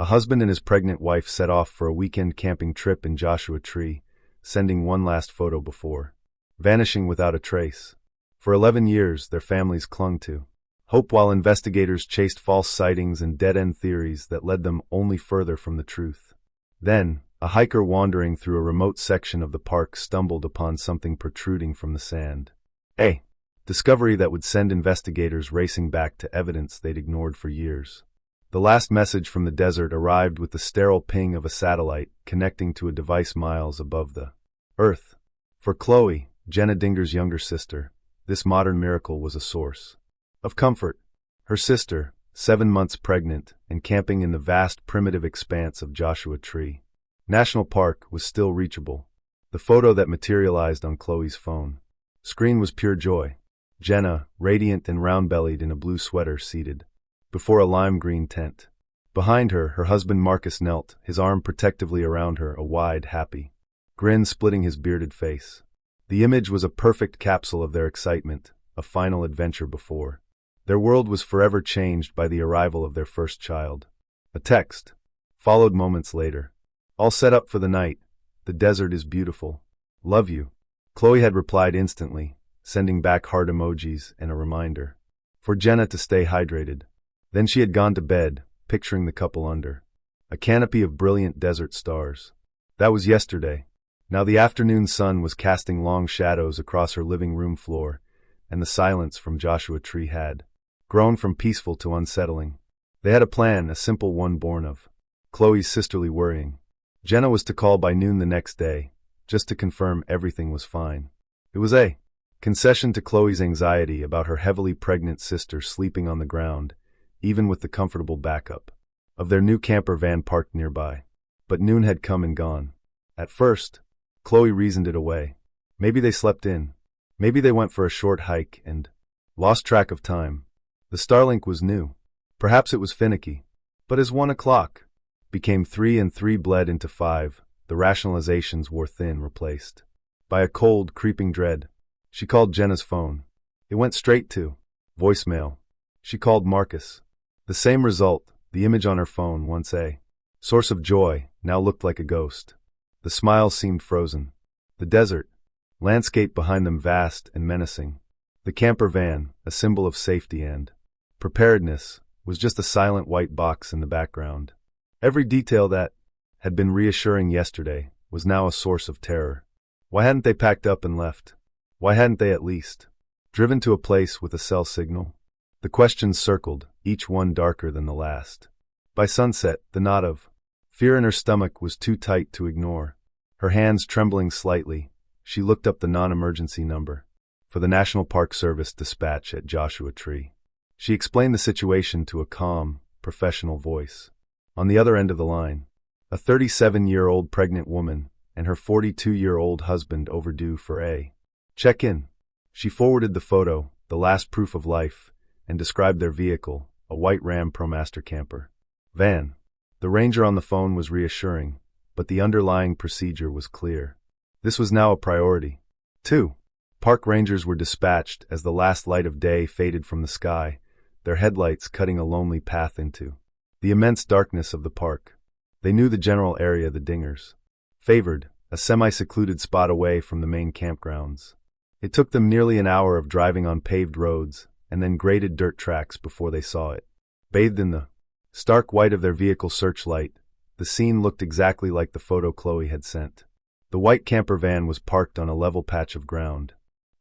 A husband and his pregnant wife set off for a weekend camping trip in Joshua Tree, sending one last photo before vanishing without a trace. For 11 years, their families clung to hope while investigators chased false sightings and dead-end theories that led them only further from the truth. Then, a hiker wandering through a remote section of the park stumbled upon something protruding from the sand. A discovery that would send investigators racing back to evidence they'd ignored for years. The last message from the desert arrived with the sterile ping of a satellite connecting to a device miles above the Earth. For Chloe, Jenna Dinger's younger sister, this modern miracle was a source of comfort. Her sister, 7 months pregnant and camping in the vast primitive expanse of Joshua Tree National Park, was still reachable. The photo that materialized on Chloe's phone screen was pure joy. Jenna, radiant and round-bellied in a blue sweater, seated before a lime green tent. Behind her, her husband Marcus knelt, his arm protectively around her, a wide, happy grin splitting his bearded face. The image was a perfect capsule of their excitement, a final adventure before their world was forever changed by the arrival of their first child. A text followed moments later. All set up for the night. The desert is beautiful. Love you. Chloe had replied instantly, sending back heart emojis and a reminder for Jenna to stay hydrated. Then she had gone to bed, picturing the couple under a canopy of brilliant desert stars. That was yesterday. Now the afternoon sun was casting long shadows across her living room floor, and the silence from Joshua Tree had grown from peaceful to unsettling. They had a plan, a simple one born of Chloe's sisterly worrying. Jenna was to call by noon the next day, just to confirm everything was fine. It was a concession to Chloe's anxiety about her heavily pregnant sister sleeping on the ground, even with the comfortable backup of their new camper van parked nearby. But noon had come and gone. At first, Chloe reasoned it away. Maybe they slept in. Maybe they went for a short hike and lost track of time. The Starlink was new. Perhaps it was finicky. But as 1 o'clock became 3 and 3 bled into 5, the rationalizations wore thin, replaced by a cold, creeping dread. She called Jenna's phone. It went straight to voicemail. She called Marcus. The same result. The image on her phone, once a source of joy, now looked like a ghost. The smile seemed frozen. The desert landscape behind them vast and menacing. The camper van, a symbol of safety and preparedness, was just a silent white box in the background. Every detail that had been reassuring yesterday was now a source of terror. Why hadn't they packed up and left? Why hadn't they at least driven to a place with a cell signal? The questions circled, each one darker than the last. By sunset, the knot of fear in her stomach was too tight to ignore. Her hands trembling slightly, she looked up the non-emergency number for the National Park Service dispatch at Joshua Tree. She explained the situation to a calm, professional voice. On the other end of the line, a 37-year-old pregnant woman and her 42-year-old husband overdue for a check-in. She forwarded the photo, the last proof of life, and described their vehicle, a white Ram ProMaster camper van. The ranger on the phone was reassuring, but the underlying procedure was clear. This was now a priority. 2. Park rangers were dispatched as the last light of day faded from the sky, their headlights cutting a lonely path into the immense darkness of the park. They knew the general area the Dingers favored, a semi-secluded spot away from the main campgrounds. It took them nearly an hour of driving on paved roads and then graded dirt tracks before they saw it. Bathed in the stark white of their vehicle searchlight, the scene looked exactly like the photo Chloe had sent. The white camper van was parked on a level patch of ground.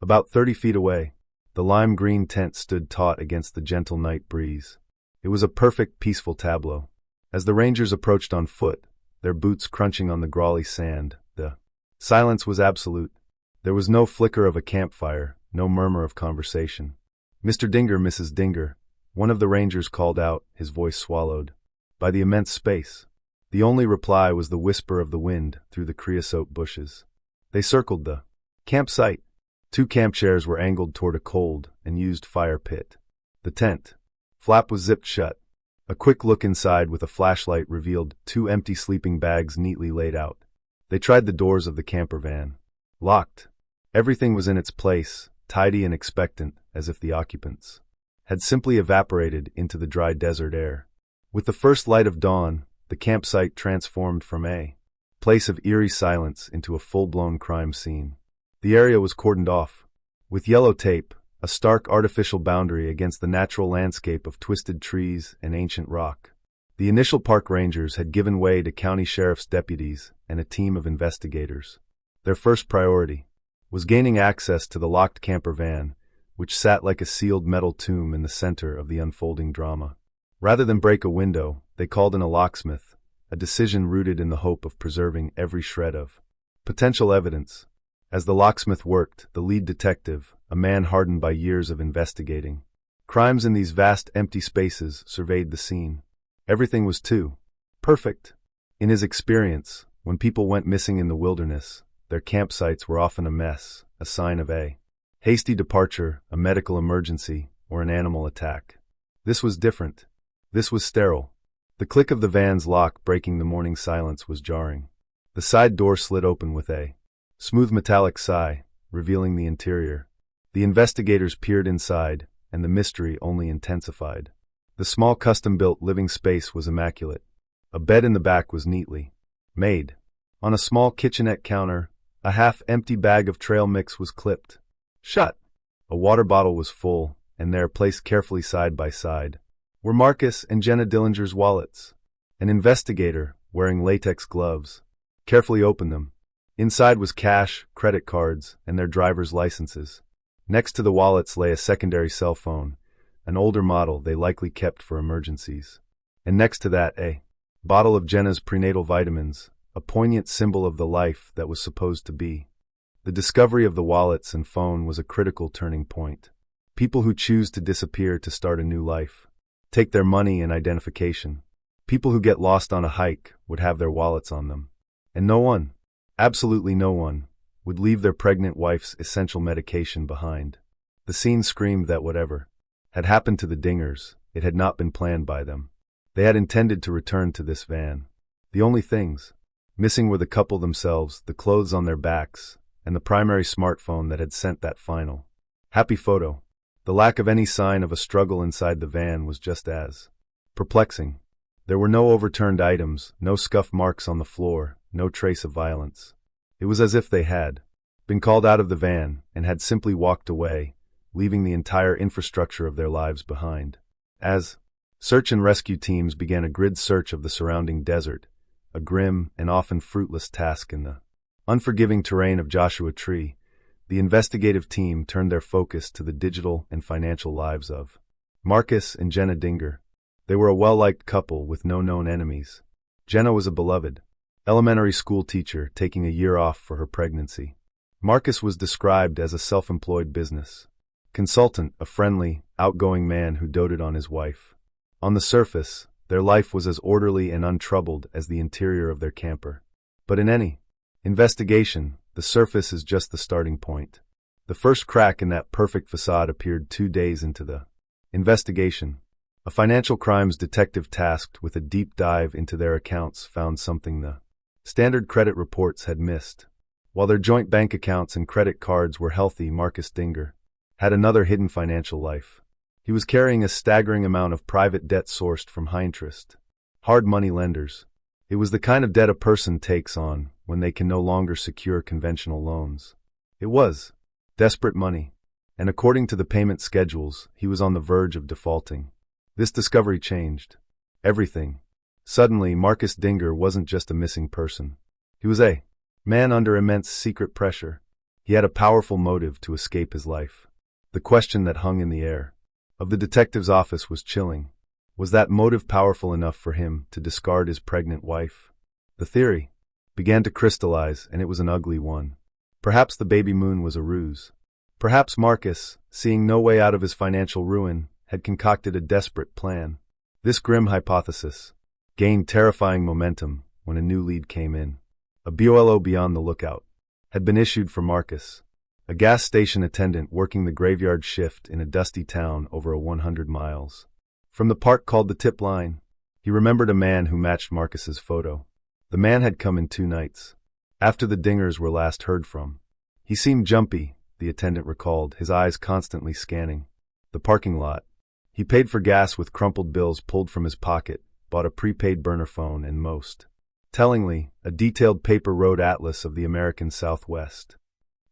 About 30 feet away, the lime green tent stood taut against the gentle night breeze. It was a perfect, peaceful tableau. As the rangers approached on foot, their boots crunching on the grawly sand, the silence was absolute. There was no flicker of a campfire, no murmur of conversation. "Mr. Dinger, Mrs. Dinger," one of the rangers called out, his voice swallowed by the immense space. The only reply was the whisper of the wind through the creosote bushes. They circled the campsite. 2 camp chairs were angled toward a cold and used fire pit. The tent flap was zipped shut. A quick look inside with a flashlight revealed 2 empty sleeping bags neatly laid out. They tried the doors of the camper van. Locked. Everything was in its place, tidy and expectant, as if the occupants had simply evaporated into the dry desert air. With the first light of dawn, the campsite transformed from a place of eerie silence into a full-blown crime scene. The area was cordoned off, with yellow tape, a stark artificial boundary against the natural landscape of twisted trees and ancient rock. The initial park rangers had given way to county sheriff's deputies and a team of investigators. Their first priority was gaining access to the locked camper van, which sat like a sealed metal tomb in the center of the unfolding drama. Rather than break a window, they called in a locksmith, a decision rooted in the hope of preserving every shred of potential evidence. As the locksmith worked, the lead detective, a man hardened by years of investigating crimes in these vast empty spaces, surveyed the scene. Everything was too perfect. In his experience, when people went missing in the wilderness, their campsites were often a mess, a sign of a hasty departure, a medical emergency, or an animal attack. This was different. This was sterile. The click of the van's lock breaking the morning silence was jarring. The side door slid open with a smooth metallic sigh, revealing the interior. The investigators peered inside, and the mystery only intensified. The small custom-built living space was immaculate. A bed in the back was neatly made. On a small kitchenette counter, a half-empty bag of trail mix was clipped shut. A water bottle was full, and there, placed carefully side by side, were Marcus and Jenna Dillinger's wallets. An investigator, wearing latex gloves, carefully opened them. Inside was cash, credit cards, and their driver's licenses. Next to the wallets lay a secondary cell phone, an older model they likely kept for emergencies. And next to that, a bottle of Jenna's prenatal vitamins, a poignant symbol of the life that was supposed to be. The discovery of the wallets and phone was a critical turning point. People who choose to disappear to start a new life take their money and identification. People who get lost on a hike would have their wallets on them. And no one, absolutely no one, would leave their pregnant wife's essential medication behind. The scene screamed that whatever had happened to the Dingers, it had not been planned by them. They had intended to return to this van. The only things missing were the couple themselves, the clothes on their backs, and the primary smartphone that had sent that final happy photo. The lack of any sign of a struggle inside the van was just as perplexing. There were no overturned items, no scuff marks on the floor, no trace of violence. It was as if they had been called out of the van and had simply walked away, leaving the entire infrastructure of their lives behind. As search and rescue teams began a grid search of the surrounding desert, a grim and often fruitless task in the unforgiving terrain of Joshua Tree, the investigative team turned their focus to the digital and financial lives of Marcus and Jenna Dinger. They were a well-liked couple with no known enemies. Jenna was a beloved elementary school teacher taking a year off for her pregnancy. Marcus was described as a self-employed business consultant, a friendly, outgoing man who doted on his wife. On the surface, their life was as orderly and untroubled as the interior of their camper. But in any investigation, the surface is just the starting point. The first crack in that perfect facade appeared 2 days into the investigation. A financial crimes detective tasked with a deep dive into their accounts found something the standard credit reports had missed. While their joint bank accounts and credit cards were healthy, Marcus Dinger had another hidden financial life. He was carrying a staggering amount of private debt sourced from high-interest, hard money lenders. It was the kind of debt a person takes on when they can no longer secure conventional loans. It was desperate money, and according to the payment schedules, he was on the verge of defaulting. This discovery changed everything. Suddenly, Marcus Dinger wasn't just a missing person. He was a man under immense secret pressure. He had a powerful motive to escape his life. The question that hung in the air of the detective's office was chilling. Was that motive powerful enough for him to discard his pregnant wife? The theory began to crystallize, and it was an ugly one. Perhaps the baby moon was a ruse. Perhaps Marcus, seeing no way out of his financial ruin, had concocted a desperate plan. This grim hypothesis gained terrifying momentum when a new lead came in. A BOLO beyond the lookout had been issued for Marcus, a gas station attendant working the graveyard shift in a dusty town over 100 miles from the park called the Tip Line. He remembered a man who matched Marcus's photo. The man had come in 2 nights after the Dingers were last heard from. He seemed jumpy, the attendant recalled, his eyes constantly scanning the parking lot. He paid for gas with crumpled bills pulled from his pocket, bought a prepaid burner phone, and most tellingly, a detailed paper road atlas of the American Southwest.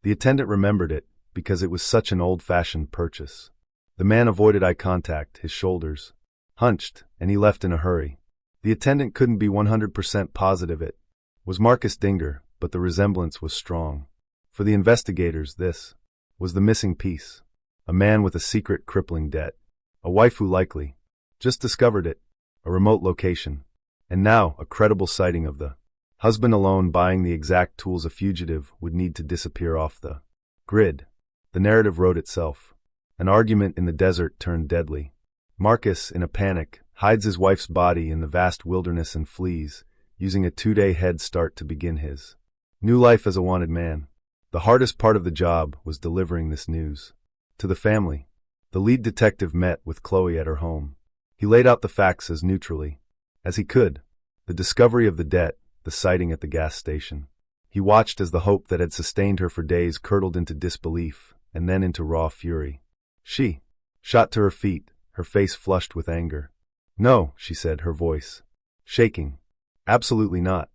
The attendant remembered it because it was such an old-fashioned purchase. The man avoided eye contact, his shoulders hunched, and he left in a hurry. The attendant couldn't be 100% positive it was Marcus Dinger, but the resemblance was strong. For the investigators, this was the missing piece. A man with a secret crippling debt. A wife who likely just discovered it. A remote location. And now, a credible sighting of the husband alone buying the exact tools a fugitive would need to disappear off the grid. The narrative wrote itself. An argument in the desert turned deadly. Marcus, in a panic, hides his wife's body in the vast wilderness and flees, using a 2-day head start to begin his new life as a wanted man. The hardest part of the job was delivering this news to the family. The lead detective met with Chloe at her home. He laid out the facts as neutrally as he could. The discovery of the debt, the sighting at the gas station. He watched as the hope that had sustained her for days curdled into disbelief, and then into raw fury. She shot to her feet, her face flushed with anger. "No," she said, her voice shaking. "Absolutely not.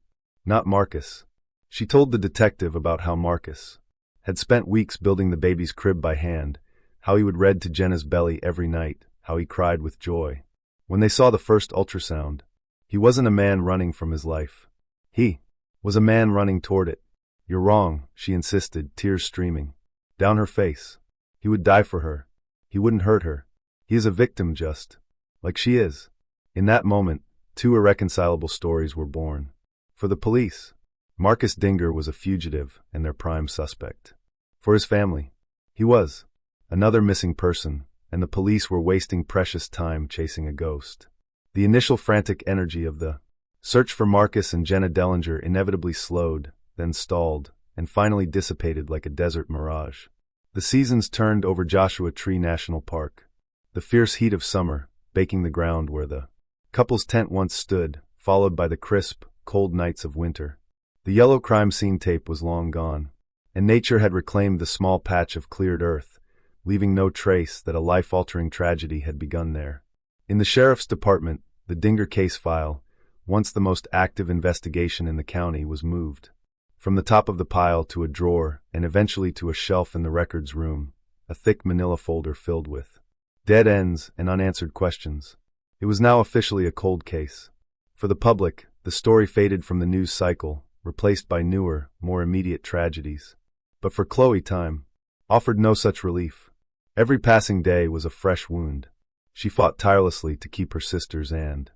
Not Marcus." She told the detective about how Marcus had spent weeks building the baby's crib by hand, how he would read to Jenna's belly every night, how he cried with joy when they saw the first ultrasound. He wasn't a man running from his life. He was a man running toward it. "You're wrong," she insisted, tears streaming down her face. "He would die for her. He wouldn't hurt her. He is a victim just like she is." In that moment, two irreconcilable stories were born. For the police, Marcus Dinger was a fugitive and their prime suspect. For his family, he was another missing person, and the police were wasting precious time chasing a ghost. The initial frantic energy of the search for Marcus and Jenna Dellinger inevitably slowed, then stalled, and finally dissipated like a desert mirage. The seasons turned over Joshua Tree National Park. The fierce heat of summer, baking the ground where the couple's tent once stood, followed by the crisp, cold nights of winter. The yellow crime scene tape was long gone, and nature had reclaimed the small patch of cleared earth, leaving no trace that a life-altering tragedy had begun there. In the sheriff's department, the Dinger case file, once the most active investigation in the county, was moved from the top of the pile to a drawer and eventually to a shelf in the records room, a thick manila folder filled with dead ends and unanswered questions. It was now officially a cold case. For the public, the story faded from the news cycle, replaced by newer, more immediate tragedies. But for Chloe, time offered no such relief. Every passing day was a fresh wound. She fought tirelessly to keep her sister's and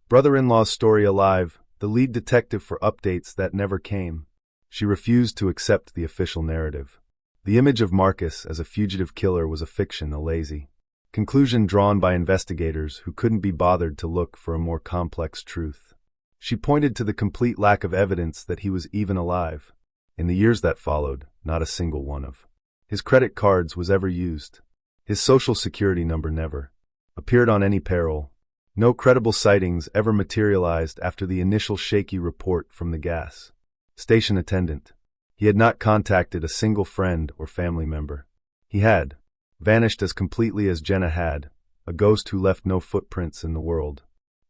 brother-in-law's story alive, the lead detective for updates that never came. She refused to accept the official narrative. The image of Marcus as a fugitive killer was a fiction, a lazy conclusion drawn by investigators who couldn't be bothered to look for a more complex truth. She pointed to the complete lack of evidence that he was even alive. In the years that followed, not a single one of his credit cards was ever used. His social security number never appeared on any payroll. No credible sightings ever materialized after the initial shaky report from the gas station attendant. He had not contacted a single friend or family member. He had vanished as completely as Jenna had, a ghost who left no footprints in the world.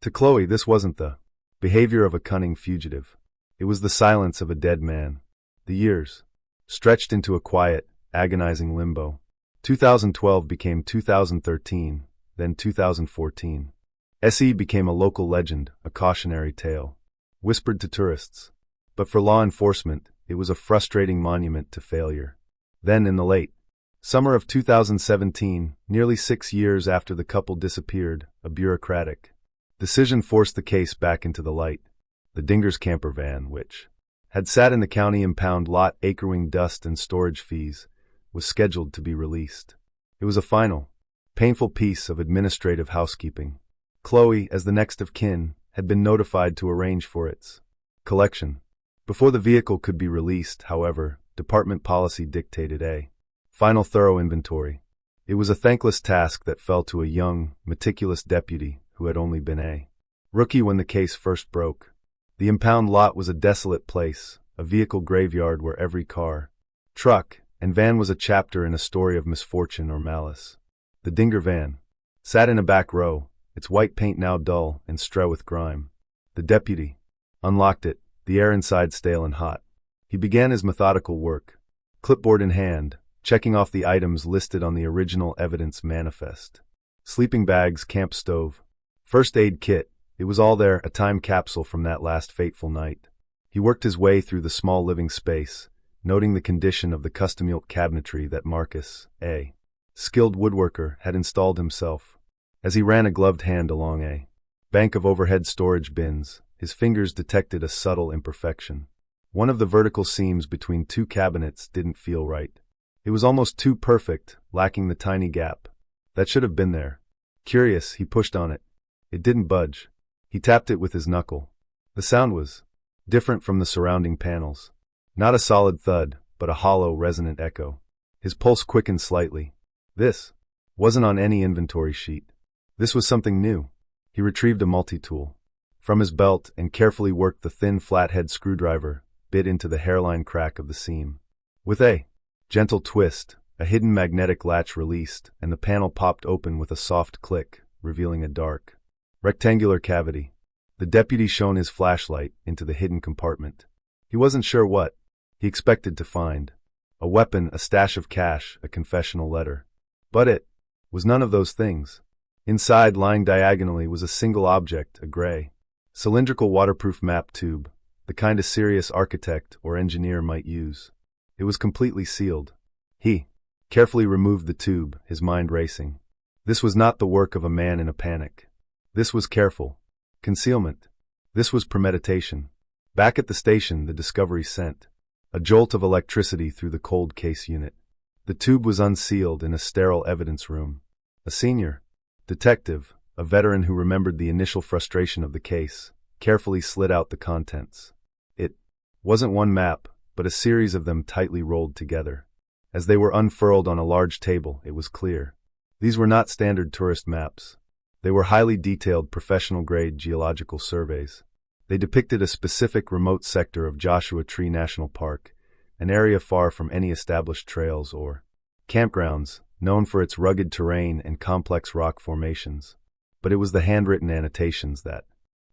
To Chloe, this wasn't the behavior of a cunning fugitive. It was the silence of a dead man. The years stretched into a quiet, agonizing limbo. 2012 became 2013, then 2014. SE became a local legend, a cautionary tale, whispered to tourists. But for law enforcement, it was a frustrating monument to failure. Then, in the late summer of 2017, nearly 6 years after the couple disappeared, a bureaucratic decision forced the case back into the light. The Dinger's camper van, which had sat in the county impound lot acrewing dust and storage fees, was scheduled to be released. It was a final, painful piece of administrative housekeeping. Chloe, as the next of kin, had been notified to arrange for its collection. Before the vehicle could be released, however, department policy dictated a final thorough inventory. It was a thankless task that fell to a young, meticulous deputy who had only been a rookie when the case first broke. The impound lot was a desolate place, a vehicle graveyard where every car, truck, and van was a chapter in a story of misfortune or malice. The Dinger van sat in a back row, its white paint now dull and strewn with grime. The deputy unlocked it, the air inside stale and hot. He began his methodical work, clipboard in hand, checking off the items listed on the original evidence manifest. Sleeping bags, camp stove, first aid kit, it was all there, a time capsule from that last fateful night. He worked his way through the small living space, noting the condition of the custom-built cabinetry that Marcus, a skilled woodworker, had installed himself. As he ran a gloved hand along a bank of overhead storage bins, his fingers detected a subtle imperfection. One of the vertical seams between two cabinets didn't feel right. It was almost too perfect, lacking the tiny gap that should have been there. Curious, he pushed on it. It didn't budge. He tapped it with his knuckle. The sound was different from the surrounding panels. Not a solid thud, but a hollow, resonant echo. His pulse quickened slightly. This wasn't on any inventory sheet. This was something new. He retrieved a multi-tool from his belt and carefully worked the thin flathead screwdriver bit into the hairline crack of the seam. With a gentle twist, a hidden magnetic latch released, and the panel popped open with a soft click, revealing a dark, rectangular cavity. The deputy shone his flashlight into the hidden compartment. He wasn't sure what he expected to find. A weapon, a stash of cash, a confessional letter. But it was none of those things. Inside, lying diagonally, was a single object, a gray, cylindrical waterproof map tube, the kind a serious architect or engineer might use. It was completely sealed. He carefully removed the tube, his mind racing. This was not the work of a man in a panic. This was careful concealment. This was premeditation. Back at the station, the discovery sent a jolt of electricity through the cold case unit. The tube was unsealed in a sterile evidence room. A senior detective, a veteran who remembered the initial frustration of the case, carefully slid out the contents. It wasn't one map, but a series of them tightly rolled together. As they were unfurled on a large table, it was clear. These were not standard tourist maps. They were highly detailed professional-grade geological surveys. They depicted a specific remote sector of Joshua Tree National Park, an area far from any established trails or campgrounds, known for its rugged terrain and complex rock formations. But it was the handwritten annotations that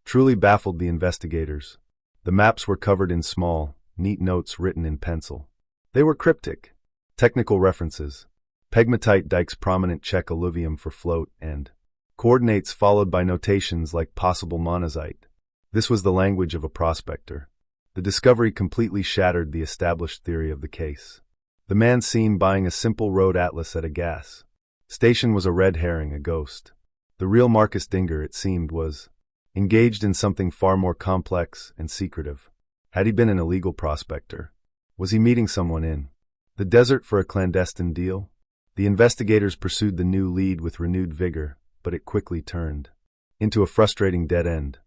truly baffled the investigators. The maps were covered in small, neat notes written in pencil. They were cryptic. Technical references, pegmatite dikes, prominent Czech alluvium for float, and coordinates followed by notations like possible monazite. This was the language of a prospector. The discovery completely shattered the established theory of the case. The man seen buying a simple road atlas at a gas station was a red herring, a ghost. The real Marcus Dinger, it seemed, was engaged in something far more complex and secretive. Had he been an illegal prospector? Was he meeting someone in the desert for a clandestine deal? The investigators pursued the new lead with renewed vigor, but it quickly turned into a frustrating dead end.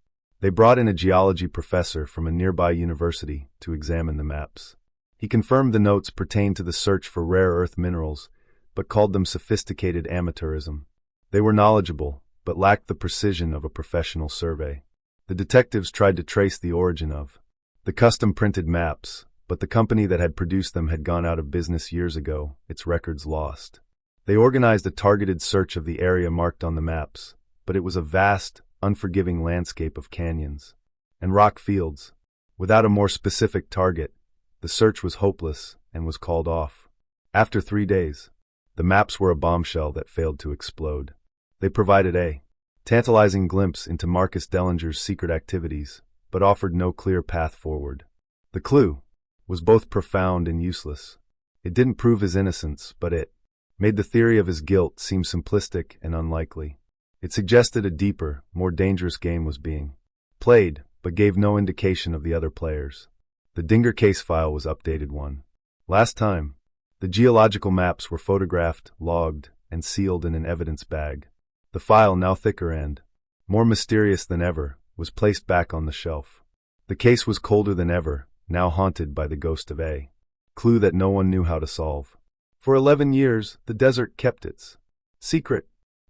They brought in a geology professor from a nearby university to examine the maps. He confirmed the notes pertained to the search for rare earth minerals, but called them sophisticated amateurism. They were knowledgeable, but lacked the precision of a professional survey. The detectives tried to trace the origin of the custom-printed maps, but the company that had produced them had gone out of business years ago, its records lost. They organized a targeted search of the area marked on the maps, but it was a vast, unforgiving landscape of canyons and rock fields. Without a more specific target, the search was hopeless and was called off. After 3 days, the maps were a bombshell that failed to explode. They provided a tantalizing glimpse into Marcus Dellinger's secret activities, but offered no clear path forward. The clue was both profound and useless. It didn't prove his innocence, but it made the theory of his guilt seem simplistic and unlikely. It suggested a deeper, more dangerous game was being played, but gave no indication of the other players. The Dinger case file was updated one last time. The geological maps were photographed, logged, and sealed in an evidence bag. The file, now thicker and more mysterious than ever, was placed back on the shelf. The case was colder than ever, now haunted by the ghost of a clue that no one knew how to solve. For 11 years, the desert kept its secret.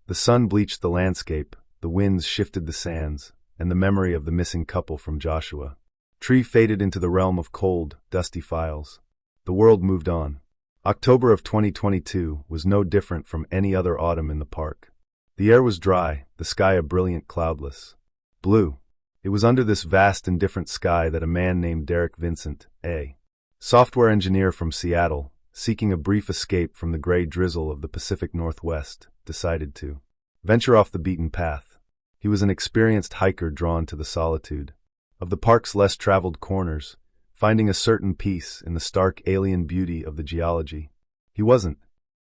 The sun bleached the landscape, the winds shifted the sands, and the memory of the missing couple from Joshua Tree faded into the realm of cold, dusty files. The world moved on. October of 2022 was no different from any other autumn in the park. The air was dry, the sky a brilliant cloudless blue. It was under this vast and different sky that a man named Derek Vincent, a software engineer from Seattle, seeking a brief escape from the gray drizzle of the Pacific Northwest, decided to venture off the beaten path. He was an experienced hiker drawn to the solitude of the park's less traveled corners, finding a certain peace in the stark alien beauty of the geology. He wasn't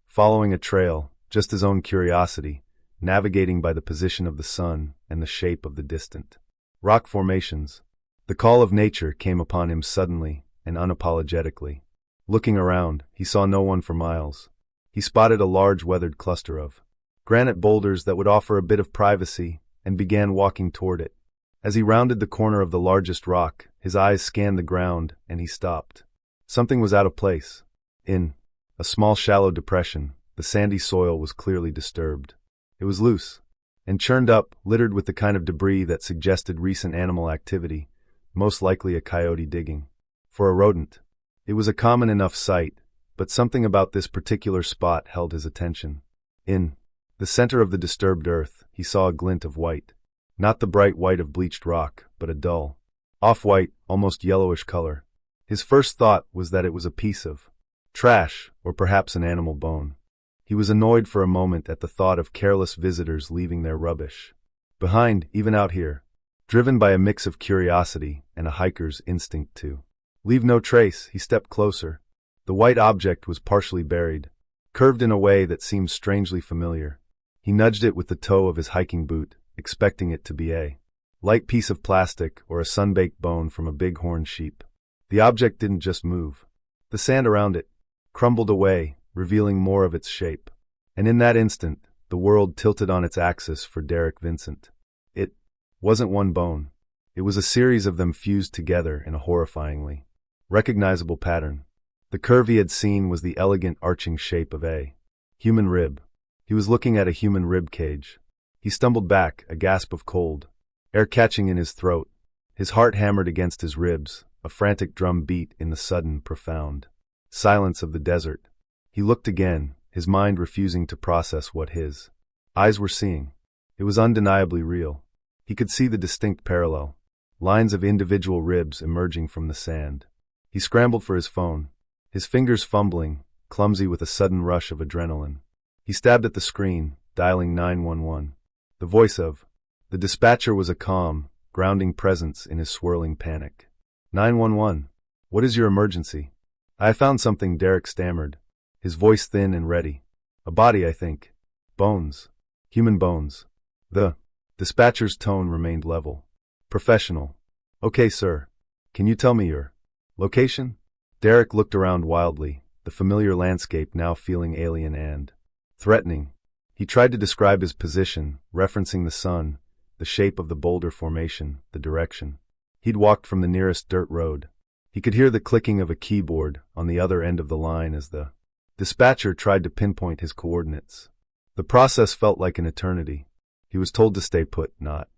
following a trail, just his own curiosity, navigating by the position of the sun and the shape of the distant rock formations. The call of nature came upon him suddenly and unapologetically. Looking around, he saw no one for miles. He spotted a large weathered cluster of granite boulders that would offer a bit of privacy and began walking toward it. As he rounded the corner of the largest rock, his eyes scanned the ground and he stopped. Something was out of place. In a small shallow depression, the sandy soil was clearly disturbed. It was loose and churned up, littered with the kind of debris that suggested recent animal activity, most likely a coyote digging. For a rodent, it was a common enough sight, but something about this particular spot held his attention. In the center of the disturbed earth, he saw a glint of white. Not the bright white of bleached rock, but a dull, off-white, almost yellowish color. His first thought was that it was a piece of trash, or perhaps an animal bone. He was annoyed for a moment at the thought of careless visitors leaving their rubbish behind, even out here. Driven by a mix of curiosity and a hiker's instinct to leave no trace, he stepped closer. The white object was partially buried, curved in a way that seemed strangely familiar. He nudged it with the toe of his hiking boot, expecting it to be a light piece of plastic or a sun-baked bone from a bighorn sheep. The object didn't just move. The sand around it crumbled away, revealing more of its shape. And in that instant, the world tilted on its axis for Derek Vincent. It wasn't one bone. It was a series of them fused together in a horrifyingly recognizable pattern. The curve he had seen was the elegant arching shape of a human rib. He was looking at a human rib cage. He stumbled back, a gasp of cold air catching in his throat. His heart hammered against his ribs, a frantic drum beat in the sudden, profound silence of the desert. He looked again, his mind refusing to process what his eyes were seeing. It was undeniably real. He could see the distinct parallel lines of individual ribs emerging from the sand. He scrambled for his phone, his fingers fumbling, clumsy with a sudden rush of adrenaline. He stabbed at the screen, dialing 911. The voice of the dispatcher was a calm, grounding presence in his swirling panic. 911. What is your emergency? I found something, Derek stammered, his voice thin and ready. A body, I think. Bones. Human bones. The dispatcher's tone remained level. Professional. Okay, sir. Can you tell me your location? Derek looked around wildly, the familiar landscape now feeling alien and threatening. He tried to describe his position, referencing the sun, the shape of the boulder formation, the direction. He'd walked from the nearest dirt road. He could hear the clicking of a keyboard on the other end of the line as the dispatcher tried to pinpoint his coordinates. The process felt like an eternity. He was told to stay put, not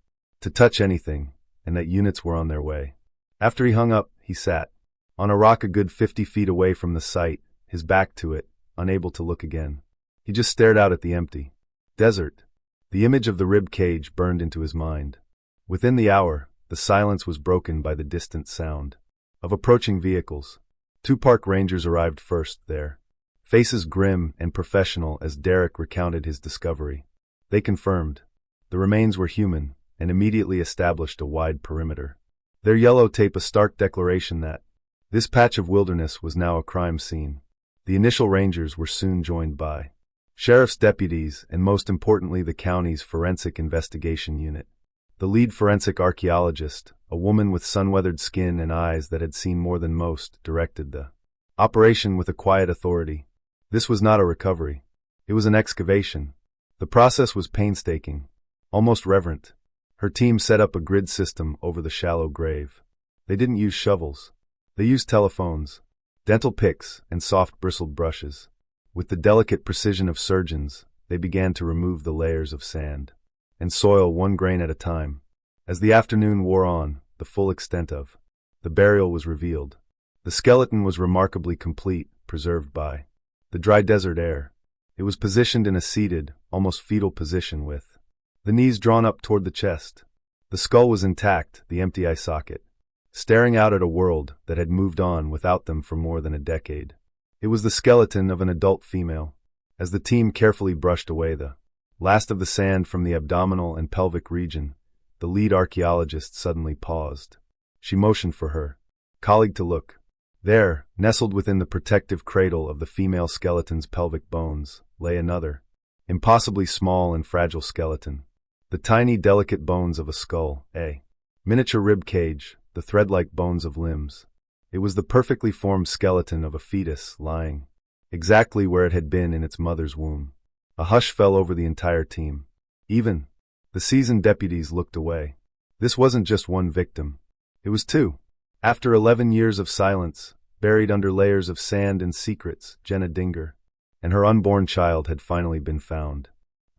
to touch anything, and that units were on their way. After he hung up, he sat on a rock a good 50 feet away from the site, his back to it, unable to look again. He just stared out at the empty desert. The image of the rib cage burned into his mind. Within the hour, the silence was broken by the distant sound of approaching vehicles. 2 park rangers arrived first there, faces grim and professional as Derek recounted his discovery. They confirmed the remains were human and immediately established a wide perimeter. Their yellow tape a stark declaration that this patch of wilderness was now a crime scene. The initial rangers were soon joined by sheriff's deputies and most importantly the county's forensic investigation unit. The lead forensic archaeologist, a woman with sun-weathered skin and eyes that had seen more than most, directed the operation with a quiet authority. This was not a recovery. It was an excavation. The process was painstaking, almost reverent. Her team set up a grid system over the shallow grave. They didn't use shovels. They used telephones, dental picks, and soft bristled brushes. With the delicate precision of surgeons, they began to remove the layers of sand and soil 1 grain at a time. As the afternoon wore on, the full extent of the burial was revealed. The skeleton was remarkably complete, preserved by the dry desert air. It was positioned in a seated, almost fetal position with the knees drawn up toward the chest. The skull was intact, the empty eye socket, staring out at a world that had moved on without them for more than a decade. It was the skeleton of an adult female. As the team carefully brushed away the last of the sand from the abdominal and pelvic region, the lead archaeologist suddenly paused. She motioned for her colleague to look. There, nestled within the protective cradle of the female skeleton's pelvic bones, lay another, impossibly small and fragile skeleton. The tiny, delicate bones of a skull, a miniature rib cage, the thread-like bones of limbs. It was the perfectly formed skeleton of a fetus lying exactly where it had been in its mother's womb. A hush fell over the entire team. Even the seasoned deputies looked away. This wasn't just one victim. It was two. After 11 years of silence, buried under layers of sand and secrets, Jenna Dinger and her unborn child had finally been found.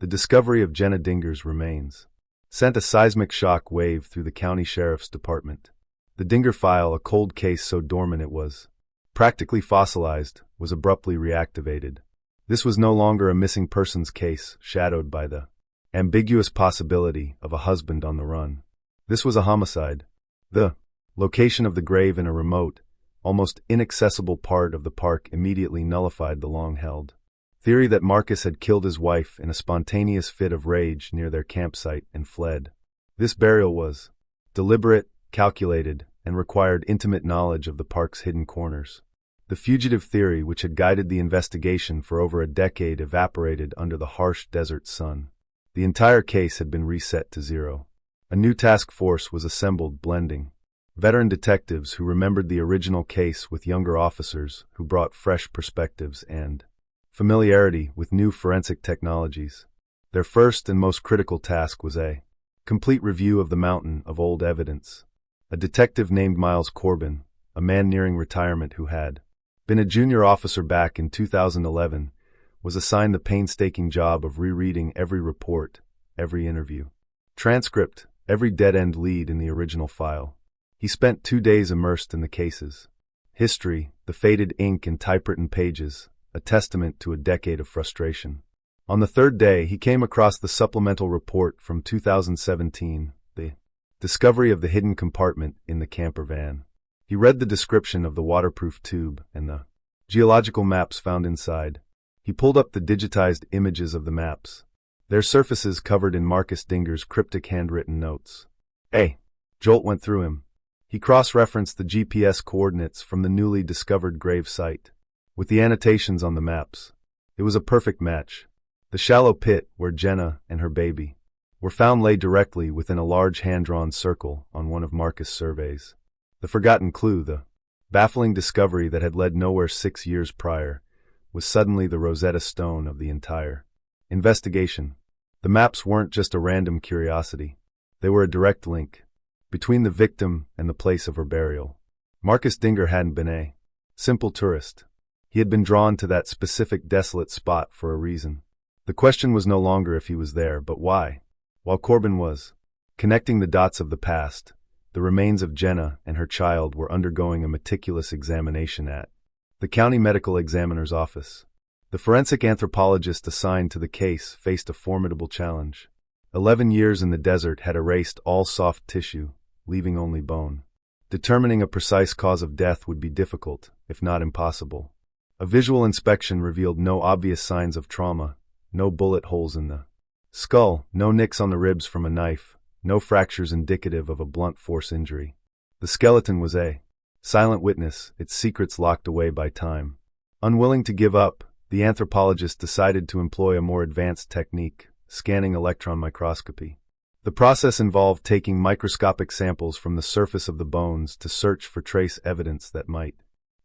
The discovery of Jenna Dinger's remains sent a seismic shock wave through the county sheriff's department. The Dinger file, a cold case so dormant it was practically fossilized, was abruptly reactivated. This was no longer a missing persons case shadowed by the ambiguous possibility of a husband on the run. This was a homicide. The location of the grave in a remote, almost inaccessible part of the park immediately nullified the long-held theory that Marcus had killed his wife in a spontaneous fit of rage near their campsite and fled. This burial was deliberate, calculated, and required intimate knowledge of the park's hidden corners. The fugitive theory, which had guided the investigation for over a decade, evaporated under the harsh desert sun. The entire case had been reset to zero. A new task force was assembled, blending veteran detectives who remembered the original case with younger officers who brought fresh perspectives and familiarity with new forensic technologies. Their first and most critical task was a complete review of the mountain of old evidence. A detective named Miles Corbin, a man nearing retirement who had been a junior officer back in 2011, was assigned the painstaking job of rereading every report, every interview transcript, every dead-end lead in the original file. He spent 2 days immersed in the cases. History, the faded ink and typewritten pages, a testament to a decade of frustration. On the third day, he came across the supplemental report from 2017, the discovery of the hidden compartment in the camper van. He read the description of the waterproof tube and the geological maps found inside. He pulled up the digitized images of the maps, their surfaces covered in Marcus Dinger's cryptic handwritten notes. A jolt went through him. He cross-referenced the GPS coordinates from the newly discovered grave site with the annotations on the maps. It was a perfect match. The shallow pit where Jenna and her baby were found lay directly within a large hand-drawn circle on one of Marcus' surveys. The forgotten clue, the baffling discovery that had led nowhere 6 years prior, was suddenly the Rosetta Stone of the entire investigation. The maps weren't just a random curiosity. They were a direct link between the victim and the place of her burial. Marcus Dinger hadn't been a simple tourist. He had been drawn to that specific desolate spot for a reason. The question was no longer if he was there, but why. While Corbin was connecting the dots of the past, the remains of Jenna and her child were undergoing a meticulous examination at the county medical examiner's office. The forensic anthropologist assigned to the case faced a formidable challenge. 11 years in the desert had erased all soft tissue, leaving only bone. Determining a precise cause of death would be difficult, if not impossible. A visual inspection revealed no obvious signs of trauma, no bullet holes in the skull, no nicks on the ribs from a knife, no fractures indicative of a blunt force injury. The skeleton was a silent witness, its secrets locked away by time. Unwilling to give up, the anthropologist decided to employ a more advanced technique, scanning electron microscopy. The process involved taking microscopic samples from the surface of the bones to search for trace evidence that might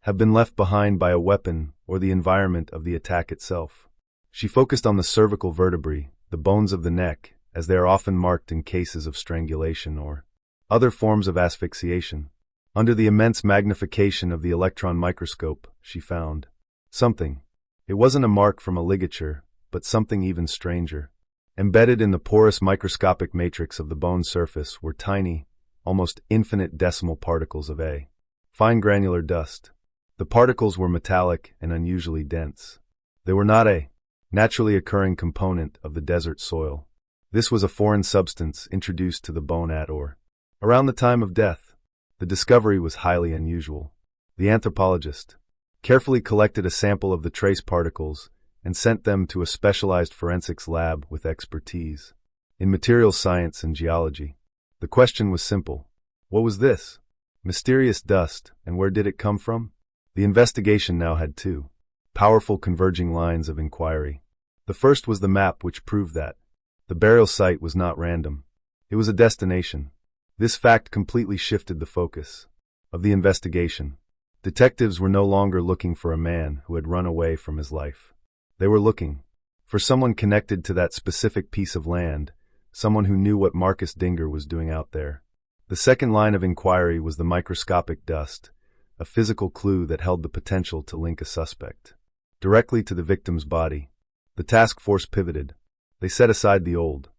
have been left behind by a weapon or the environment of the attack itself. She focused on the cervical vertebrae, the bones of the neck, as they are often marked in cases of strangulation or other forms of asphyxiation. Under the immense magnification of the electron microscope, she found something. It wasn't a mark from a ligature, but something even stranger. Embedded in the porous microscopic matrix of the bone surface were tiny, almost infinite decimal particles of a fine granular dust. The particles were metallic and unusually dense. They were not a naturally occurring component of the desert soil. This was a foreign substance introduced to the bone at or around the time of death. The discovery was highly unusual. The anthropologist carefully collected a sample of the trace particles and sent them to a specialized forensics lab with expertise in materials science and geology. The question was simple. What was this mysterious dust, and where did it come from? The investigation now had two powerful converging lines of inquiry. The first was the map, which proved that the burial site was not random. It was a destination. This fact completely shifted the focus of the investigation. Detectives were no longer looking for a man who had run away from his life. They were looking for someone connected to that specific piece of land, someone who knew what Marcus Dinger was doing out there. The second line of inquiry was the microscopic dust, a physical clue that held the potential to link a suspect directly to the victim's body. The task force pivoted. They set aside the old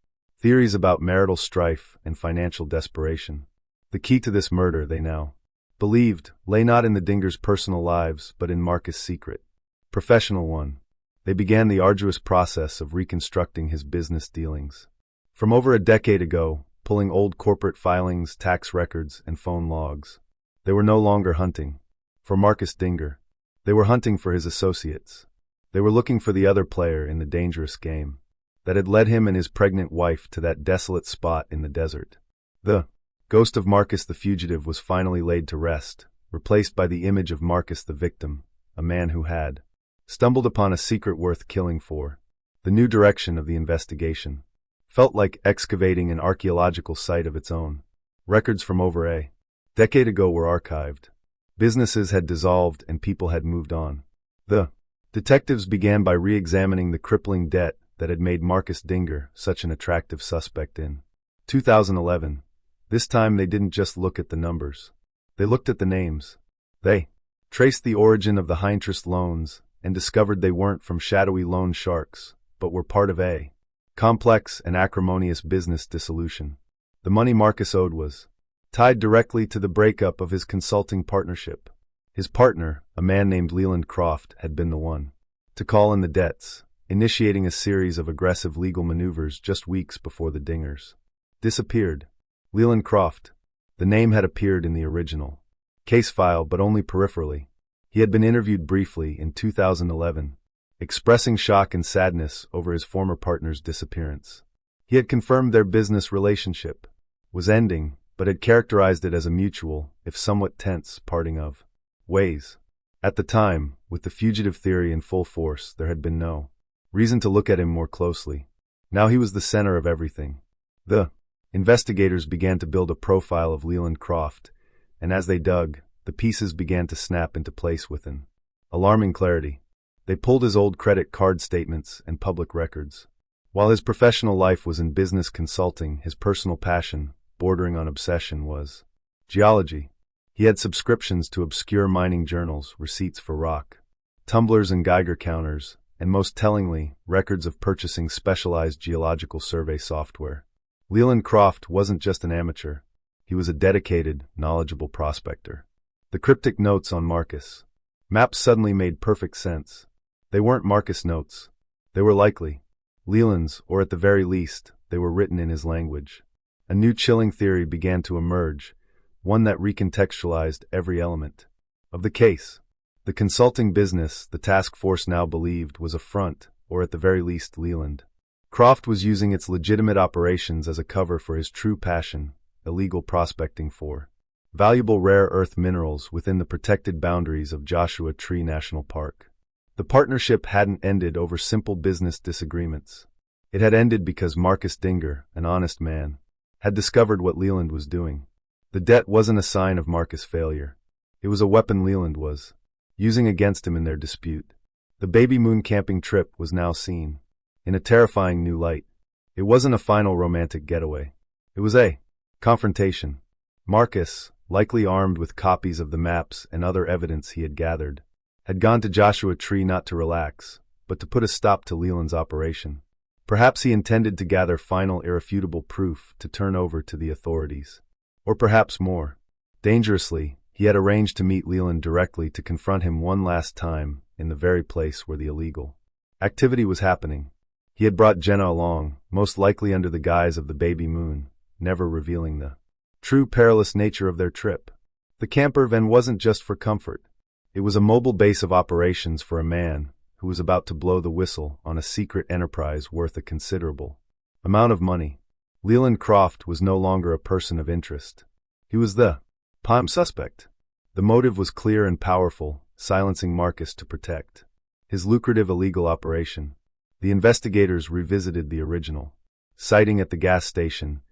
theories about marital strife and financial desperation. The key to this murder, they now believed, lay not in the Dingers' personal lives, but in Marcus' secret, professional one. They began the arduous process of reconstructing his business dealings. From over a decade ago, pulling old corporate filings, tax records, and phone logs. They were no longer hunting for Marcus Dinger. They were hunting for his associates. They were looking for the other player in the dangerous game that had led him and his pregnant wife to that desolate spot in the desert. The ghost of Marcus the fugitive was finally laid to rest, replaced by the image of Marcus the victim, a man who had stumbled upon a secret worth killing for. The new direction of the investigation felt like excavating an archaeological site of its own. Records from over a decade ago were archived. Businesses had dissolved and people had moved on. The detectives began by re-examining the crippling debt that had made Marcus Dinger such an attractive suspect in 2011. This time they didn't just look at the numbers. They looked at the names. They traced the origin of the high-interest loans and discovered they weren't from shadowy loan sharks, but were part of a complex and acrimonious business dissolution. The money Marcus owed was tied directly to the breakup of his consulting partnership. His partner, a man named Leland Croft, had been the one to call in the debts, initiating a series of aggressive legal maneuvers just weeks before the Dingers disappeared. Leland Croft. The name had appeared in the original case file, but only peripherally. He had been interviewed briefly in 2011, expressing shock and sadness over his former partner's disappearance. He had confirmed their business relationship was ending, but had characterized it as a mutual, if somewhat tense, parting of ways. At the time, with the fugitive theory in full force, there had been no reason to look at him more closely. Now he was the center of everything. The investigators began to build a profile of Leland Croft, and as they dug, the pieces began to snap into place with an alarming clarity. They pulled his old credit card statements and public records. While his professional life was in business consulting, his personal passion, bordering on obsession, was geology. He had subscriptions to obscure mining journals, receipts for rock tumblers and Geiger counters, and most tellingly, records of purchasing specialized geological survey software. Leland Croft wasn't just an amateur. He was a dedicated, knowledgeable prospector. The cryptic notes on Marcus maps suddenly made perfect sense. They weren't Marcus notes. They were likely Leland's, or at the very least, they were written in his language. A new chilling theory began to emerge, one that recontextualized every element of the case. The consulting business, the task force now believed, was a front, or at the very least Leland Croft was using its legitimate operations as a cover for his true passion, illegal prospecting for valuable rare earth minerals within the protected boundaries of Joshua Tree National Park. The partnership hadn't ended over simple business disagreements. It had ended because Marcus Dinger, an honest man, had discovered what Leland was doing. The debt wasn't a sign of Marcus' failure. It was a weapon Leland was using against him in their dispute. The baby moon camping trip was now seen in a terrifying new light. It wasn't a final romantic getaway. It was a confrontation. Marcus, likely armed with copies of the maps and other evidence he had gathered, had gone to Joshua Tree not to relax, but to put a stop to Leland's operation. Perhaps he intended to gather final irrefutable proof to turn over to the authorities. Or perhaps more dangerously, he had arranged to meet Leland directly to confront him one last time in the very place where the illegal Activity was happening. He had brought Jenna along, most likely under the guise of the baby moon, never revealing the true perilous nature of their trip. The camper van wasn't just for comfort. It was a mobile base of operations for a man who was about to blow the whistle on a secret enterprise worth a considerable amount of money. Leland Croft was no longer a person of interest. He was the prime suspect. The motive was clear and powerful, silencing Marcus to protect his lucrative illegal operation. The investigators revisited the original sighting at the gas station,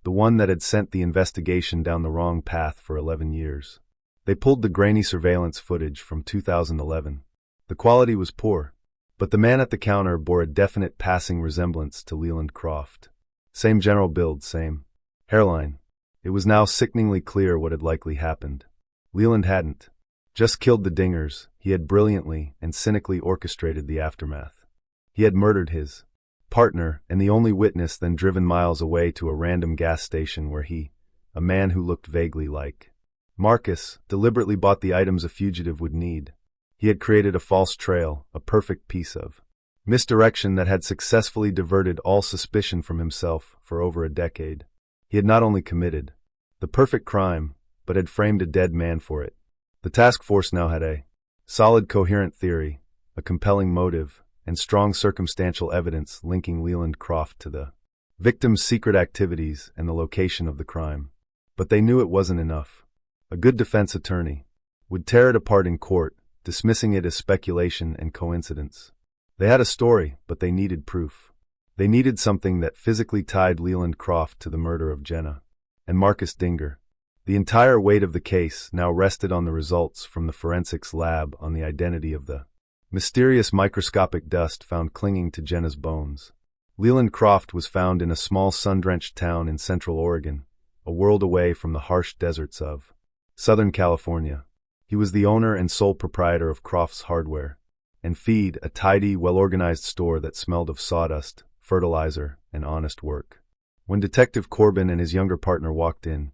the one that had sent the investigation down the wrong path for 11 years. They pulled the grainy surveillance footage from 2011. The quality was poor, but the man at the counter bore a definite passing resemblance to Leland Croft. Same general build, same hairline. It was now sickeningly clear what had likely happened. Leland hadn't just killed the Dingers, he had brilliantly and cynically orchestrated the aftermath. He had murdered his partner and the only witness, then driven miles away to a random gas station where he, a man who looked vaguely like Marcus, deliberately bought the items a fugitive would need. He had created a false trail, a perfect piece of misdirection that had successfully diverted all suspicion from himself for over a decade. He had not only committed the perfect crime, but had framed a dead man for it. The task force now had a solid, coherent theory, a compelling motive, and strong circumstantial evidence linking Leland Croft to the victim's secret activities and the location of the crime. But they knew it wasn't enough. A good defense attorney would tear it apart in court, dismissing it as speculation and coincidence. They had a story, but they needed proof. They needed something that physically tied Leland Croft to the murder of Jenna and Marcus Dinger. The entire weight of the case now rested on the results from the forensics lab on the identity of the mysterious microscopic dust found clinging to Jenna's bones. Leland Croft was found in a small sun-drenched town in central Oregon, a world away from the harsh deserts of Southern California. He was the owner and sole proprietor of Croft's Hardware and Feed, a tidy, well-organized store that smelled of sawdust, fertilizer, and honest work. When Detective Corbin and his younger partner walked in,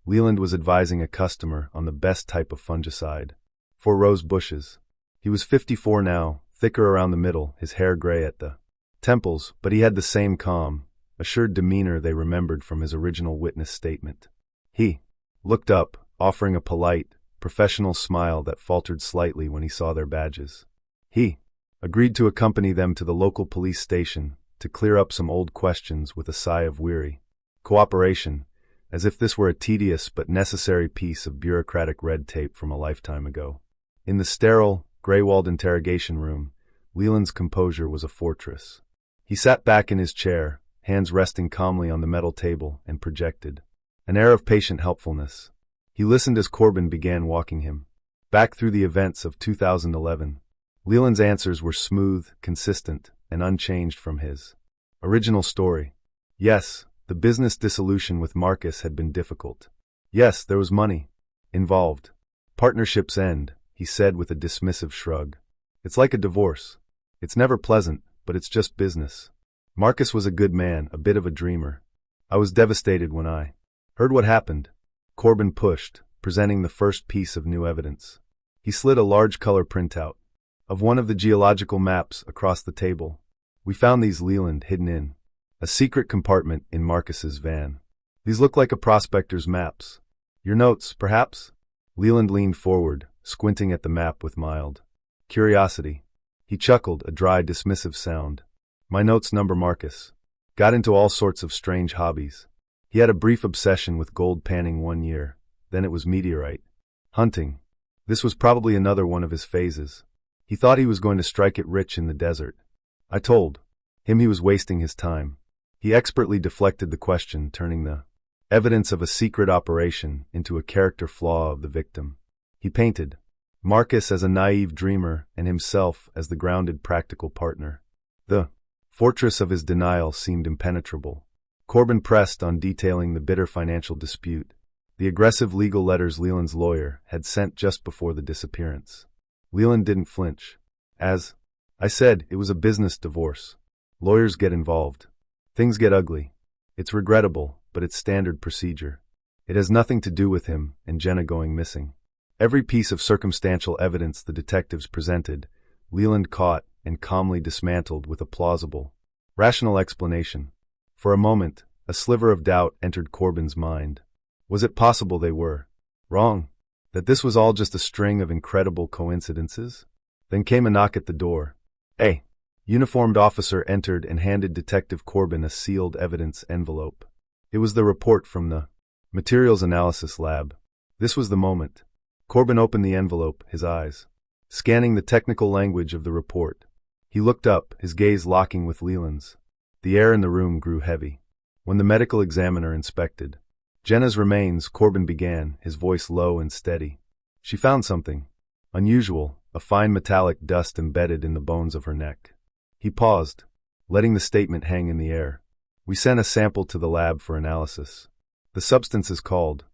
Leland was advising a customer on the best type of fungicide for rose bushes. He was 54 now, thicker around the middle, his hair gray at the temples, but he had the same calm, assured demeanor they remembered from his original witness statement. He looked up, offering a polite, professional smile that faltered slightly when he saw their badges. He agreed to accompany them to the local police station to clear up some old questions with a sigh of weary cooperation, as if this were a tedious but necessary piece of bureaucratic red tape from a lifetime ago. In the sterile, gray-walled interrogation room, Leland's composure was a fortress. He sat back in his chair, hands resting calmly on the metal table, and projected an air of patient helpfulness. He listened as Corbin began walking him back through the events of 2011. Leland's answers were smooth, consistent, and unchanged from his original story. Yes, the business dissolution with Marcus had been difficult. Yes, there was money involved. Partnerships end, he said with a dismissive shrug. It's like a divorce. It's never pleasant, but it's just business. Marcus was a good man, a bit of a dreamer. I was devastated when I heard what happened. Corbin pushed, presenting the first piece of new evidence. He slid a large color printout of one of the geological maps across the table. We found these, Leland, hidden in a secret compartment in Marcus's van. These look like a prospector's maps. Your notes, perhaps? Leland leaned forward, squinting at the map with mild curiosity. He chuckled, a dry, dismissive sound. My notes number Marcus. Got into all sorts of strange hobbies. He had a brief obsession with gold panning one year, then it was meteorite hunting. This was probably another one of his phases. He thought he was going to strike it rich in the desert. I told him he was wasting his time. He expertly deflected the question, turning the evidence of a secret operation into a character flaw of the victim. He painted Marcus as a naive dreamer and himself as the grounded, practical partner. The fortress of his denial seemed impenetrable. Corbin pressed on detailing the bitter financial dispute, the aggressive legal letters Leland's lawyer had sent just before the disappearance. Leland didn't flinch. As I said, it was a business divorce. Lawyers get involved. Things get ugly. It's regrettable, but it's standard procedure. It has nothing to do with him and Jenna going missing. Every piece of circumstantial evidence the detectives presented, Leland caught and calmly dismantled with a plausible, rational explanation. For a moment, a sliver of doubt entered Corbin's mind. Was it possible they were wrong? That this was all just a string of incredible coincidences? Then came a knock at the door. A uniformed officer entered and handed Detective Corbin a sealed evidence envelope. It was the report from the Materials Analysis Lab. This was the moment. Corbin opened the envelope, his eyes scanning the technical language of the report. He looked up, his gaze locking with Leland's. The air in the room grew heavy. When the medical examiner inspected Jenna's remains, Corbin began, his voice low and steady. She found something unusual, a fine metallic dust embedded in the bones of her neck. He paused, letting the statement hang in the air. We sent a sample to the lab for analysis. The substance is called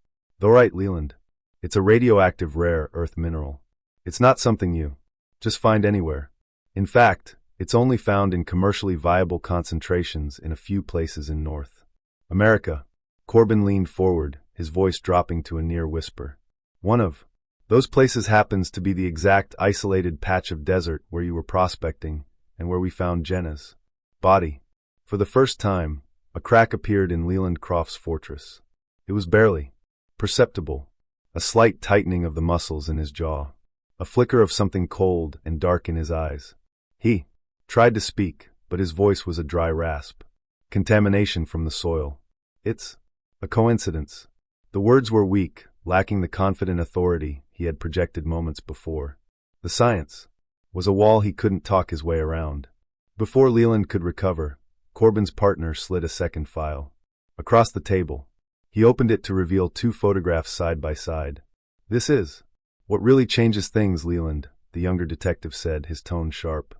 thorite, Leland. It's a radioactive rare earth mineral. It's not something you just find anywhere. In fact, it's only found in commercially viable concentrations in a few places in North America. Corbin leaned forward, his voice dropping to a near whisper. One of those places happens to be the exact isolated patch of desert where you were prospecting and where we found Jenna's body. For the first time, a crack appeared in Leland Croft's fortress. It was barely perceptible, a slight tightening of the muscles in his jaw, a flicker of something cold and dark in his eyes. He tried to speak, but his voice was a dry rasp. Contamination from the soil. It's a coincidence. The words were weak, lacking the confident authority he had projected moments before. The science was a wall he couldn't talk his way around. Before Leland could recover, Corbin's partner slid a second file across the table. He opened it to reveal two photographs side by side. This is what really changes things, Leland, the younger detective said, his tone sharp.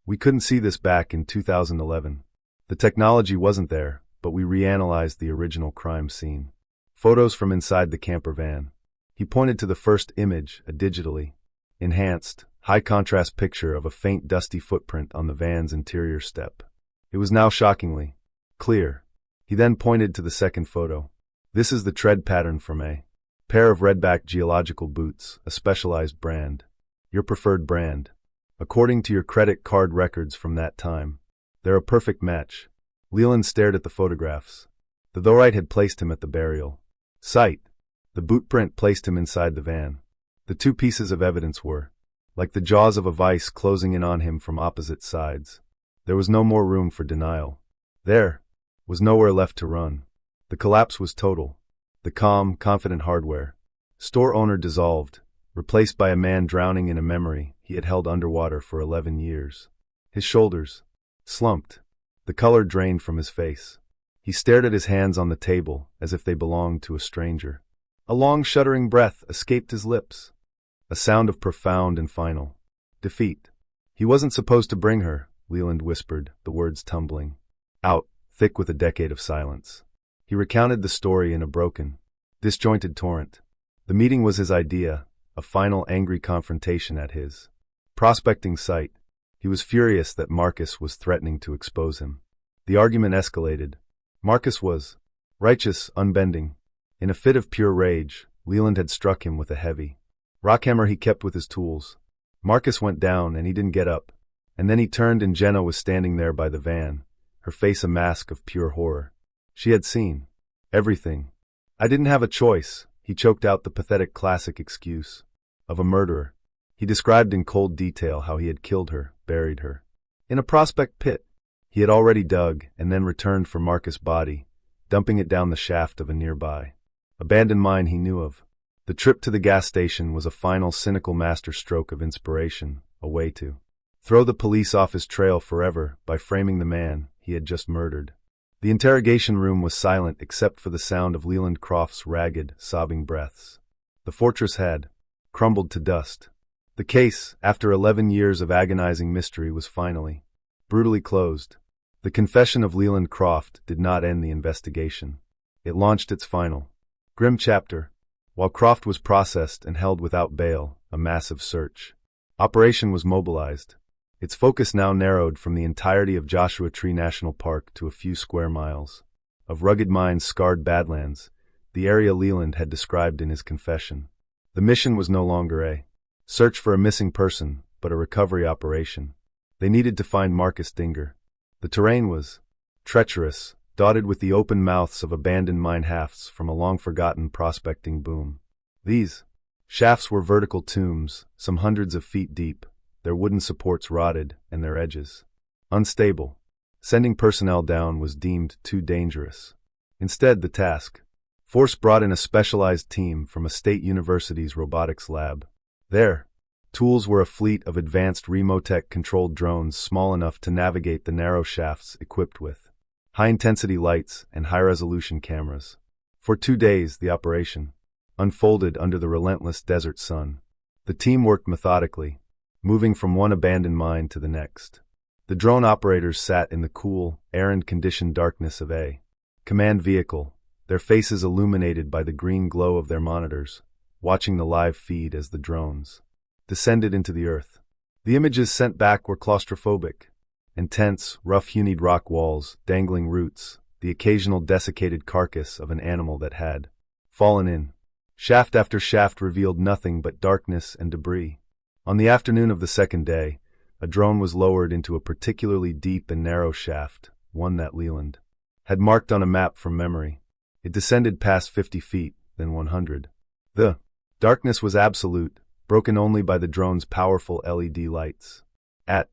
We couldn't see this back in 2011. The technology wasn't there, but we reanalyzed the original crime scene. Photos from inside the camper van. He pointed to the first image, a digitally enhanced, high-contrast picture of a faint dusty footprint on the van's interior step. It was now shockingly clear. He then pointed to the second photo. This is the tread pattern from a pair of redback geological boots, a specialized brand. Your preferred brand. According to your credit card records from that time, they're a perfect match. Leland stared at the photographs. The thorite had placed him at the burial site. The boot print placed him inside the van. The two pieces of evidence were like the jaws of a vice closing in on him from opposite sides. There was no more room for denial. There was nowhere left to run. The collapse was total. The calm, confident hardware store owner dissolved, replaced by a man drowning in a memory he had held underwater for 11 years. His shoulders slumped. The color drained from his face. He stared at his hands on the table as if they belonged to a stranger. A long, shuddering breath escaped his lips. A sound of profound and final defeat. He wasn't supposed to bring her, Leland whispered, the words tumbling out, thick with a decade of silence. He recounted the story in a broken, disjointed torrent. The meeting was his idea, a final angry confrontation at his prospecting site. He was furious that Marcus was threatening to expose him. The argument escalated. Marcus was righteous, unbending. In a fit of pure rage, Leland had struck him with a heavy rockhammer he kept with his tools. Marcus went down and he didn't get up. And then he turned and Jenna was standing there by the van, her face a mask of pure horror. She had seen everything. I didn't have a choice, he choked out the pathetic classic excuse of a murderer. He described in cold detail how he had killed her, buried her in a prospect pit he had already dug, and then returned for Marcus' body, dumping it down the shaft of a nearby abandoned mine he knew of. The trip to the gas station was a final cynical masterstroke of inspiration, a way to throw the police off his trail forever by framing the man he had just murdered. The interrogation room was silent except for the sound of Leland Croft's ragged, sobbing breaths. The fortress had crumbled to dust. The case, after 11 years of agonizing mystery, was finally brutally closed. The confession of Leland Croft did not end the investigation. It launched its final grim chapter. While Croft was processed and held without bail, a massive search operation was mobilized. Its focus now narrowed from the entirety of Joshua Tree National Park to a few square miles of rugged mines-scarred badlands, the area Leland had described in his confession. The mission was no longer a search for a missing person, but a recovery operation. They needed to find Marcus Dinger. The terrain was treacherous, dotted with the open mouths of abandoned mine shafts from a long-forgotten prospecting boom. These shafts were vertical tombs, some hundreds of feet deep, their wooden supports rotted and their edges unstable. Sending personnel down was deemed too dangerous. Instead, the task force brought in a specialized team from a state university's robotics lab. Their tools were a fleet of advanced remotech-controlled drones small enough to navigate the narrow shafts, equipped with high-intensity lights and high-resolution cameras. For 2 days, the operation unfolded under the relentless desert sun. The team worked methodically, moving from one abandoned mine to the next. The drone operators sat in the cool, air-conditioned darkness of a command vehicle, their faces illuminated by the green glow of their monitors, watching the live feed as the drones descended into the earth. The images sent back were claustrophobic. Intense, rough-hewn rock walls, dangling roots, the occasional desiccated carcass of an animal that had fallen in. Shaft after shaft revealed nothing but darkness and debris. On the afternoon of the second day, a drone was lowered into a particularly deep and narrow shaft, one that Leland had marked on a map from memory. It descended past 50 feet, then 100. The darkness was absolute, broken only by the drone's powerful LED lights. At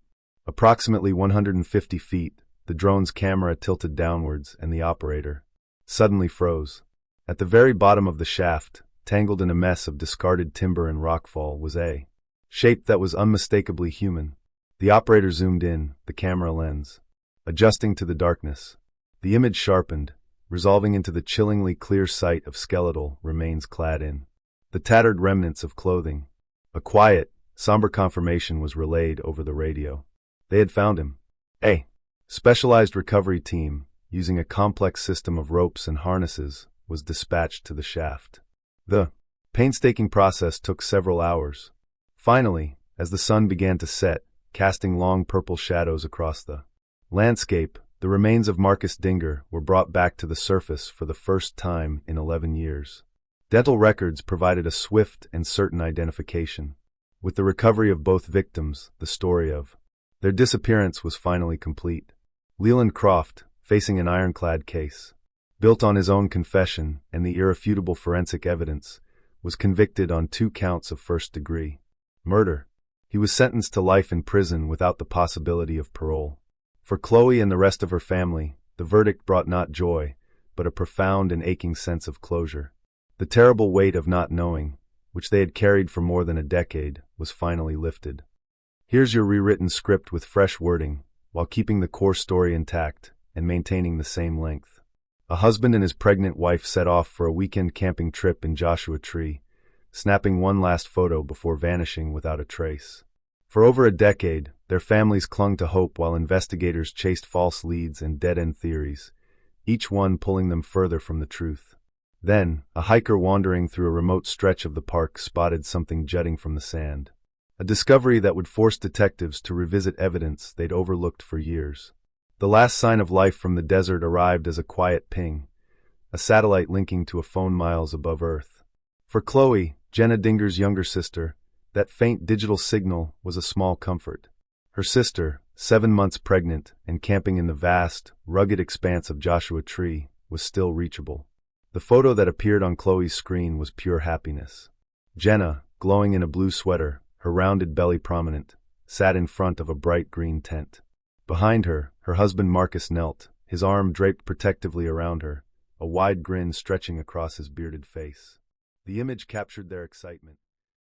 approximately 150 feet, the drone's camera tilted downwards and the operator suddenly froze. At the very bottom of the shaft, tangled in a mess of discarded timber and rockfall, was a shape that was unmistakably human. The operator zoomed in, the camera lens adjusting to the darkness. The image sharpened, resolving into the chillingly clear sight of skeletal remains clad in the tattered remnants of clothing. A quiet, somber confirmation was relayed over the radio. They had found him. A specialized recovery team, using a complex system of ropes and harnesses, was dispatched to the shaft. The painstaking process took several hours. Finally, as the sun began to set, casting long purple shadows across the landscape, the remains of Marcus Dinger were brought back to the surface for the first time in 11 years. Dental records provided a swift and certain identification. With the recovery of both victims, the story of their disappearance was finally complete. Leland Croft, facing an ironclad case, built on his own confession and the irrefutable forensic evidence, was convicted on 2 counts of first-degree murder. He was sentenced to life in prison without the possibility of parole. For Chloe and the rest of her family, the verdict brought not joy, but a profound and aching sense of closure. The terrible weight of not knowing, which they had carried for more than a decade, was finally lifted. Here's your rewritten script with fresh wording, while keeping the core story intact and maintaining the same length. A husband and his pregnant wife set off for a weekend camping trip in Joshua Tree, snapping one last photo before vanishing without a trace. For over a decade, their families clung to hope while investigators chased false leads and dead-end theories, each one pulling them further from the truth. Then, a hiker wandering through a remote stretch of the park spotted something jutting from the sand. A discovery that would force detectives to revisit evidence they'd overlooked for years. The last sign of life from the desert arrived as a quiet ping, a satellite linking to a phone miles above Earth. For Chloe, Jenna Dinger's younger sister, that faint digital signal was a small comfort. Her sister, 7 months pregnant and camping in the vast, rugged expanse of Joshua Tree, was still reachable. The photo that appeared on Chloe's screen was pure happiness. Jenna, glowing in a blue sweater, her rounded belly prominent, sat in front of a bright green tent. Behind her, her husband Marcus knelt, his arm draped protectively around her, a wide grin stretching across his bearded face. The image captured their excitement.